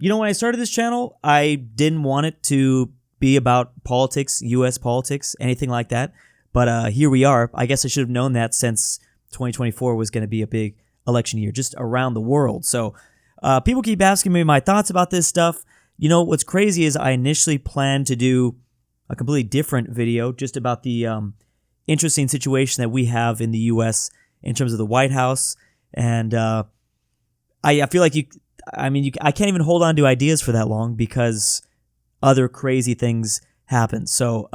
When I started this channel, I didn't want it to be about politics, U.S. politics, anything like that. But here we are. I guess I should have known that since 2024 was going to be a big election year just around the world. So people keep asking me my thoughts about this stuff. What's crazy is I initially planned to do a completely different video just about the interesting situation that we have in the U.S. in terms of the White House. And I feel like I can't even hold on to ideas for that long because other crazy things happen. So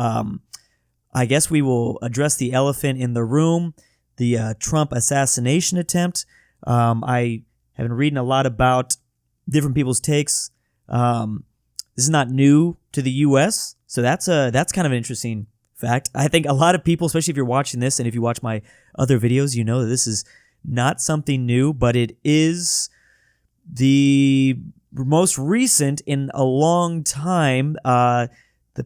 I guess we will address the elephant in the room, the Trump assassination attempt. I have been reading a lot about different people's takes. This is not new to the U.S., so that's kind of an interesting fact. I think a lot of people, especially if you're watching this and if you watch my other videos, you know that this is not something new, but it is the most recent in a long time. The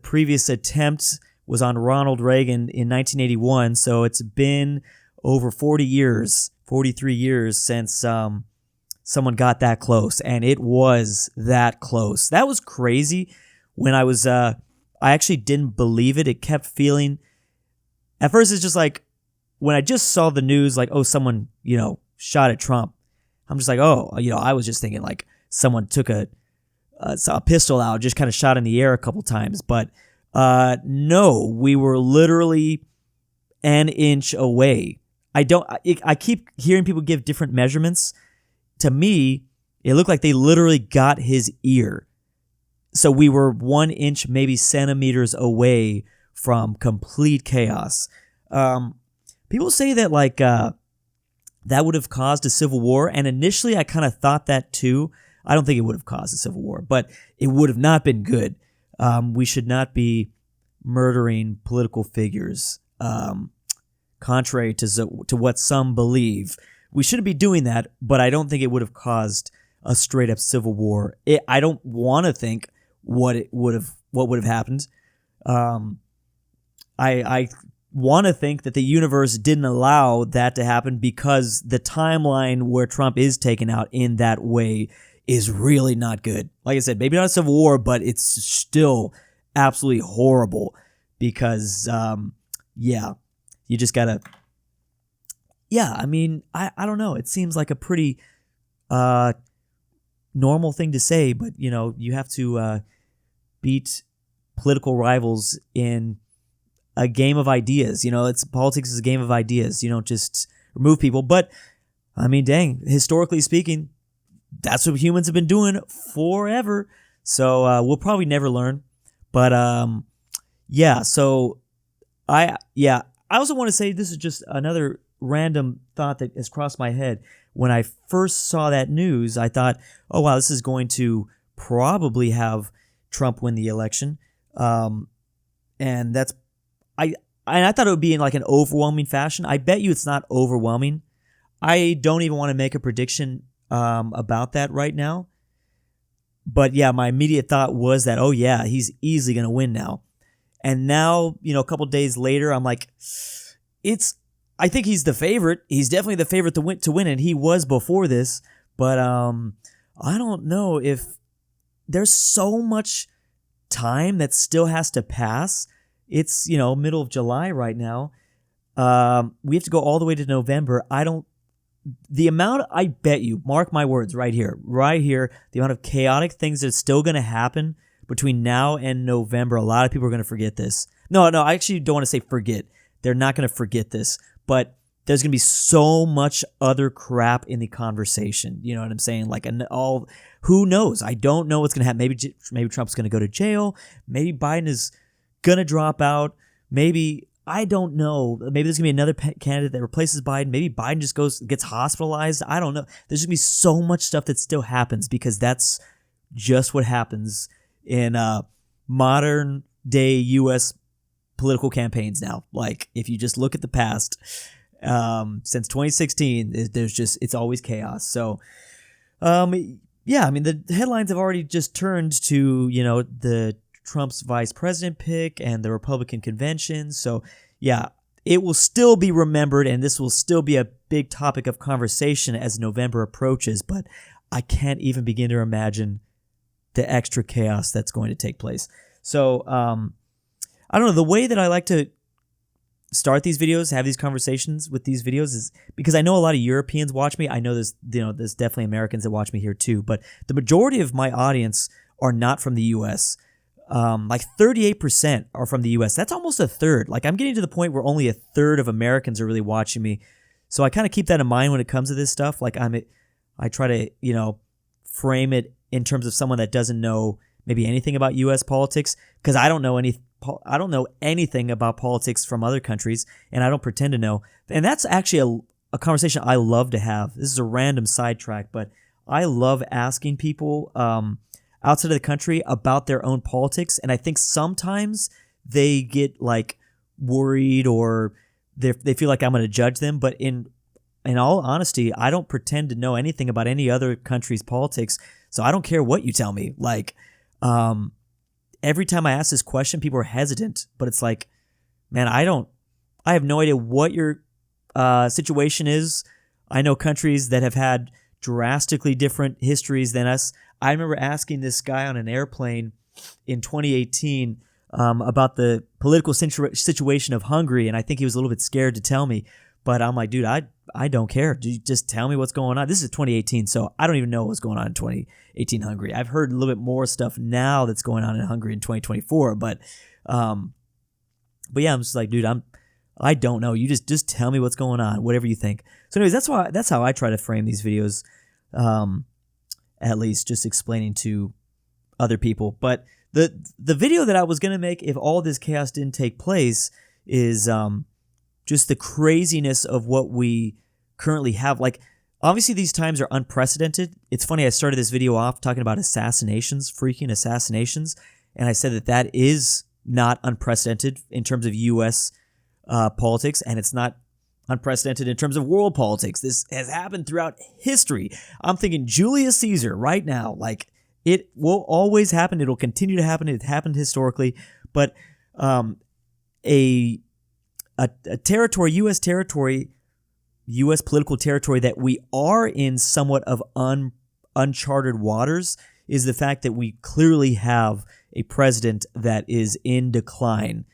previous attempt was on Ronald Reagan in 1981, so it's been over 40 years, 43 years since someone got that close, and it was that close. That was crazy. When I actually didn't believe it. It kept feeling, at first it's just like, when I just saw the news, like, oh, someone, shot at Trump, I'm just like, oh, I was just thinking like someone took a pistol out, just kind of shot in the air a couple times. But no, we were literally an inch away. I keep hearing people give different measurements. To me, it looked like they literally got his ear. So we were 1 inch, maybe centimeters away from complete chaos. People say that like that would have caused a civil war, and initially I kind of thought that too. I don't think it would have caused a civil war, but it would have not been good. We should not be murdering political figures, contrary to what some believe. We shouldn't be doing that, but I don't think it would have caused a straight up civil war. I don't want to think what would have happened. I want to think that the universe didn't allow that to happen because the timeline where Trump is taken out in that way is really not good. Like I said, maybe not a civil war, but it's still absolutely horrible because, you just gotta, I don't know. It seems like a pretty normal thing to say, but, you have to beat political rivals in a game of ideas. Politics is a game of ideas. You don't just remove people. But, dang, historically speaking, that's what humans have been doing forever. So we'll probably never learn. But, so I also want to say this is just another random thought that has crossed my head. When I first saw that news, I thought, oh, wow, this is going to probably have Trump win the election. And that's, I thought it would be in like an overwhelming fashion. I bet you it's not overwhelming. I don't even want to make a prediction about that right now. But yeah, my immediate thought was that, oh yeah, he's easily going to win now. And now, a couple days later, I'm like, I think he's the favorite. He's definitely the favorite to win, and he was before this. But I don't know if there's so much time that still has to pass. It's, middle of July right now. We have to go all the way to November. The amount, I bet you, mark my words right here, the amount of chaotic things that's still going to happen between now and November. A lot of people are going to forget this. No, I actually don't want to say forget. They're not going to forget this, but there's going to be so much other crap in the conversation. You know what I'm saying? Like, who knows? I don't know what's going to happen. Maybe Trump's going to go to jail. Maybe Biden is going to drop out. Maybe, I don't know. Maybe there's going to be another candidate that replaces Biden. Maybe Biden just gets hospitalized. I don't know. There's going to be so much stuff that still happens because that's just what happens in modern day U.S. political campaigns now. Like, if you just look at the past, since 2016, it's always chaos. So, the headlines have already just turned to, the Trump's vice president pick and the Republican convention. So, yeah, it will still be remembered, and this will still be a big topic of conversation as November approaches. But I can't even begin to imagine the extra chaos that's going to take place. So I don't know, the way that I like to start these videos, have these conversations with these videos is because I know a lot of Europeans watch me. I know there's definitely Americans that watch me here too, but the majority of my audience are not from the US. Like 38% are from the US. That's almost a third. Like I'm getting to the point where only a third of Americans are really watching me. So I kind of keep that in mind when it comes to this stuff. Like I try to, frame it in terms of someone that doesn't know maybe anything about US politics, because I don't know anything about politics from other countries, and I don't pretend to know. And that's actually a conversation I love to have. This is a random sidetrack, but I love asking people outside of the country about their own politics, and I think sometimes they get like worried or they feel like I'm going to judge them. But in all honesty, I don't pretend to know anything about any other country's politics, so I don't care what you tell me. Like, every time I ask this question, people are hesitant, but it's like, man, I have no idea what your situation is. I know countries that have had drastically different histories than us. I remember asking this guy on an airplane in 2018 about the political situation of Hungary, and I think he was a little bit scared to tell me. But I'm like, dude, I don't care. Dude, just tell me what's going on. This is 2018, so I don't even know what's going on in 2018 Hungary. I've heard a little bit more stuff now that's going on in Hungary in 2024, but yeah, I'm just like, dude, I don't know. You just tell me what's going on, whatever you think. So anyways, that's how I try to frame these videos, at least just explaining to other people. But the video that I was going to make if all this chaos didn't take place is just the craziness of what we currently have. Like, obviously these times are unprecedented. It's funny, I started this video off talking about freaking assassinations, and I said that is not unprecedented in terms of U.S. Politics, and it's not unprecedented in terms of world politics. This has happened throughout history. I'm thinking Julius Caesar right now. Like, it will always happen. It'll continue to happen. It happened historically. But a territory, U.S. territory, U.S. political territory that we are in somewhat of uncharted waters is the fact that we clearly have a president that is in decline,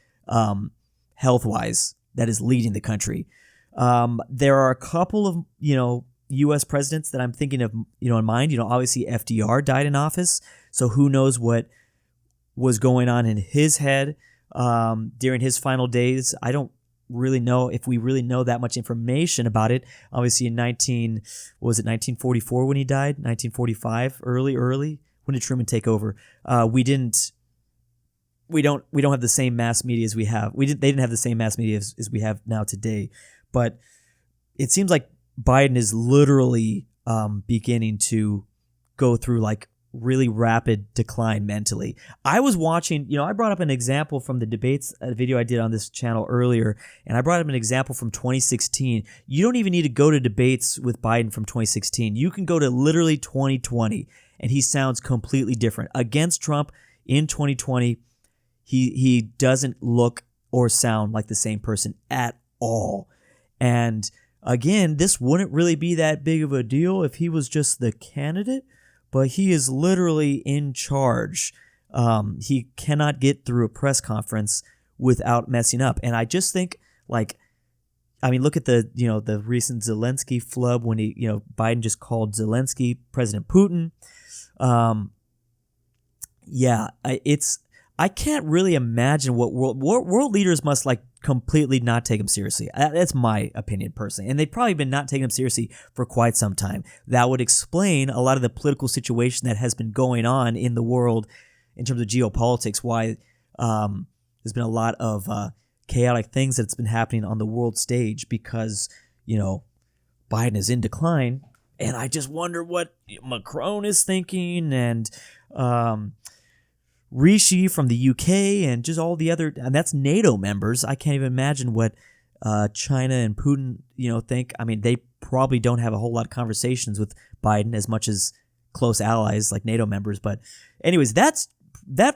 health-wise, that is leading the country. There are a couple of, U.S. presidents that I'm thinking of, in mind. Obviously FDR died in office, so who knows what was going on in his head during his final days. I don't really know if we really know that much information about it. Obviously in 1944 when he died? 1945, early. When did Truman take over? We don't have the same mass media as we have. They didn't have the same mass media as we have now today. But it seems like Biden is literally beginning to go through like really rapid decline mentally. I was watching, I brought up an example from the debates, a video I did on this channel earlier, and I brought up an example from 2016. You don't even need to go to debates with Biden from 2016. You can go to literally 2020, and he sounds completely different. Against Trump in 2020, he doesn't look or sound like the same person at all. And again, this wouldn't really be that big of a deal if he was just the candidate, but he is literally in charge. He cannot get through a press conference without messing up. And I just think, look at the recent Zelensky flub when Biden just called Zelensky President Putin. I can't really imagine what world leaders must completely not take him seriously. That's my opinion personally. And they've probably been not taking him seriously for quite some time. That would explain a lot of the political situation that has been going on in the world in terms of geopolitics, why there's been a lot of chaotic things that's been happening on the world stage because, Biden is in decline. And I just wonder what Macron is thinking, and Rishi from the UK, and just all the other, and that's NATO members. I can't even imagine what China and Putin, think. I mean, they probably don't have a whole lot of conversations with Biden as much as close allies like NATO members. But anyways, that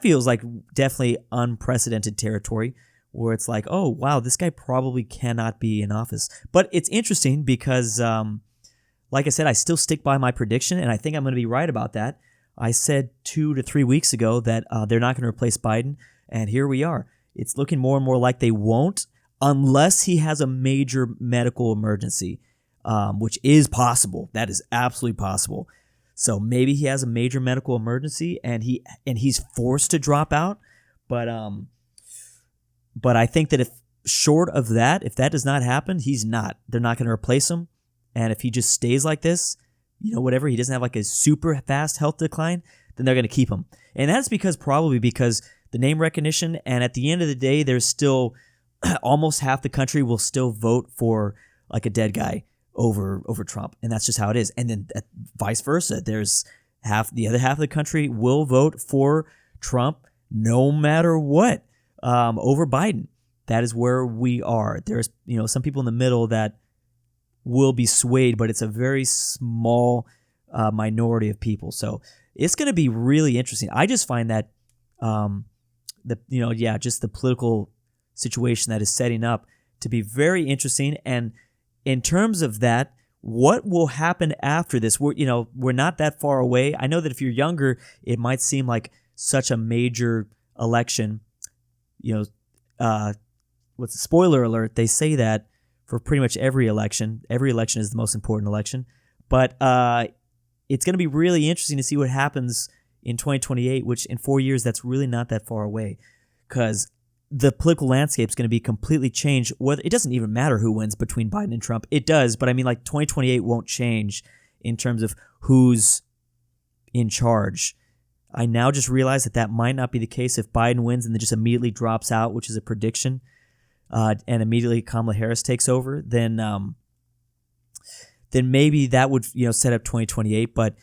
feels like definitely unprecedented territory where it's like, oh, wow, this guy probably cannot be in office. But it's interesting because, like I said, I still stick by my prediction, and I think I'm going to be right about that. I said 2 to 3 weeks ago that they're not going to replace Biden, and here we are. It's looking more and more like they won't, unless he has a major medical emergency, which is possible. That is absolutely possible. So maybe he has a major medical emergency and he's forced to drop out. But I think that if short of that, if that does not happen, they're not going to replace him. And if he just stays like this, whatever, he doesn't have like a super fast health decline, then they're going to keep him. And that's probably because the name recognition, and at the end of the day, there's still almost half the country will still vote for like a dead guy over Trump. And that's just how it is. And then vice versa. There's the other half of the country will vote for Trump no matter what, over Biden. That is where we are. There's, some people in the middle that will be swayed, but it's a very small minority of people. So it's going to be really interesting. I just find that, just the political situation that is setting up to be very interesting. And in terms of that, what will happen after this? We're not that far away. I know that if you're younger, it might seem like such a major election. Spoiler alert, they say that for pretty much every election. Every election is the most important election. But it's going to be really interesting to see what happens in 2028, which in 4 years, that's really not that far away, because the political landscape is going to be completely changed. Whether it doesn't even matter who wins between Biden and Trump. It does, but I mean, like 2028 won't change in terms of who's in charge. I now just realize that might not be the case if Biden wins and then just immediately drops out, which is a prediction, and immediately Kamala Harris takes over. Then maybe that would set up 2028. But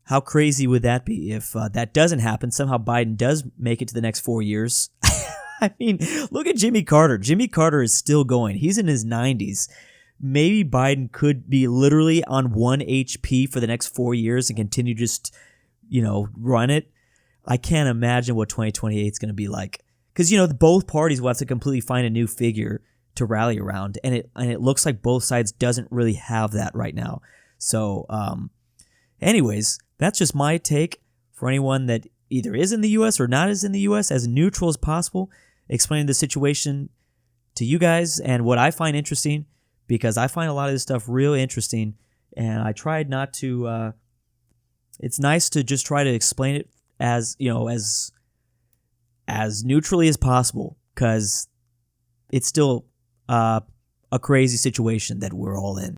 how crazy would that be if that doesn't happen? Somehow Biden does make it to the next 4 years. I mean, look at Jimmy Carter. Jimmy Carter is still going. He's in his 90s. Maybe Biden could be literally on 1 HP for the next 4 years and continue just, run it. I can't imagine what 2028 is going to be like. Because, both parties will have to completely find a new figure to rally around. And it looks like both sides doesn't really have that right now. So, anyways, that's just my take for anyone that either is in the U.S. or not is in the U.S., as neutral as possible, explaining the situation to you guys and what I find interesting, because I find a lot of this stuff real interesting, and I tried not to, it's nice to just try to explain it as neutrally as possible, because it's still a crazy situation that we're all in.